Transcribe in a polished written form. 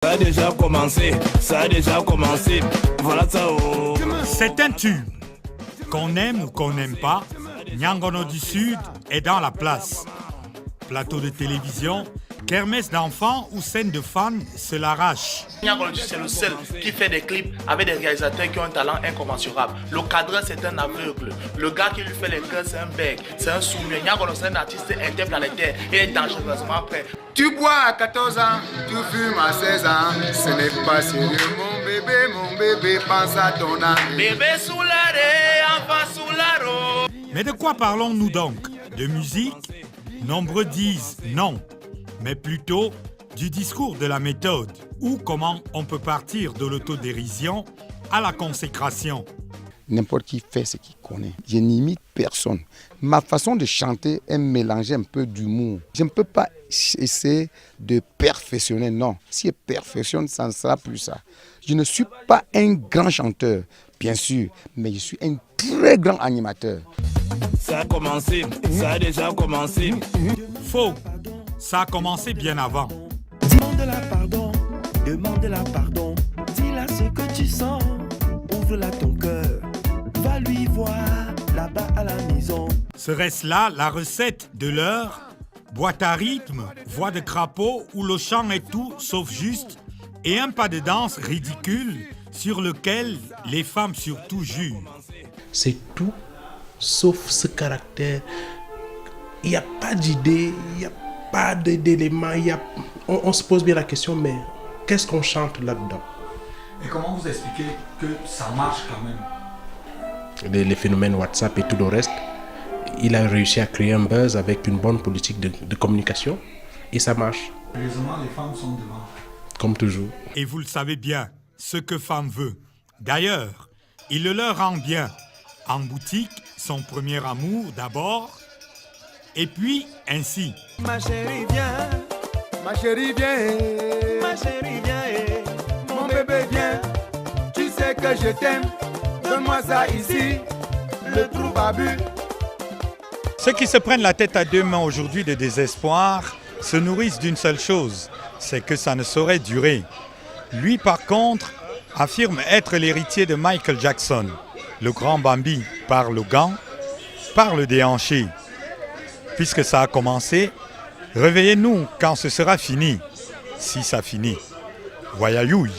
Ça a déjà commencé, ça a déjà commencé. Voilà ça. Oh. C'est un tube. Qu'on aime ou qu'on n'aime pas, Nyangono du Sud est dans la place. Plateau de télévision, kermesse d'enfants ou scène de fans se l'arrache. Nyangono du Sud, c'est le seul qui fait des clips avec des réalisateurs qui ont un talent incommensurable. Le cadreur, c'est un aveugle. Le gars qui lui fait les cœurs, c'est un bec, c'est un sourd. Nyangono, c'est un artiste interplanétaire et est dangereusement prêt. Tu bois à 14 ans, tu fumes à 16 ans. Ce n'est pas sérieux, mon bébé, pense à ton ami. Bébé sous l'arrêt, enfant sous l'arreau. Mais de quoi parlons-nous donc? De musique? Nombreux disent non, mais plutôt du discours de la méthode, ou comment on peut partir de l'autodérision à la consécration. N'importe qui fait ce qu'il connaît. Je n'imite personne. Ma façon de chanter est mélanger un peu d'humour. Je ne peux pas essayer de perfectionner, non. Si je perfectionne, ça ne sera plus ça. Je ne suis pas un grand chanteur, bien sûr, mais je suis un très grand animateur. Ça a commencé, ça a déjà commencé. Faux, ça a commencé bien avant. Demande-la pardon, dis-la ce que tu sens, ouvre-la ton cœur, va lui voir là-bas à la maison. Serait-ce là la recette de l'heure? Boîte à rythme, voix de crapaud où le chant est tout sauf juste et un pas de danse ridicule sur lequel les femmes surtout jurent. C'est tout sauf ce caractère. Il n'y a pas d'idée, il n'y a pas d'éléments. On se pose bien la question, mais qu'est-ce qu'on chante là-dedans? Et comment vous expliquez que ça marche quand même? Les phénomènes WhatsApp et tout le reste, il a réussi à créer un buzz avec une bonne politique de communication et ça marche. Heureusement, les femmes sont devant. Comme toujours. Et vous le savez bien, ce que femme veut. D'ailleurs, il le leur rend bien. En boutique, son premier amour d'abord, et puis ainsi. Ma chérie viens, Ma chérie, viens. ma chérie viens, Mon bébé, viens. Tu sais que je t'aime. Donne-moi ça ici. Le trou babu. Ceux qui se prennent la tête à deux mains aujourd'hui de désespoir se nourrissent d'une seule chose, c'est que ça ne saurait durer. Lui, par contre, affirme être l'héritier de Michael Jackson. Le grand Bambi, par le gant, par le déhanché. Puisque ça a commencé, réveillez-nous quand ce sera fini, si ça finit. Voyayouille.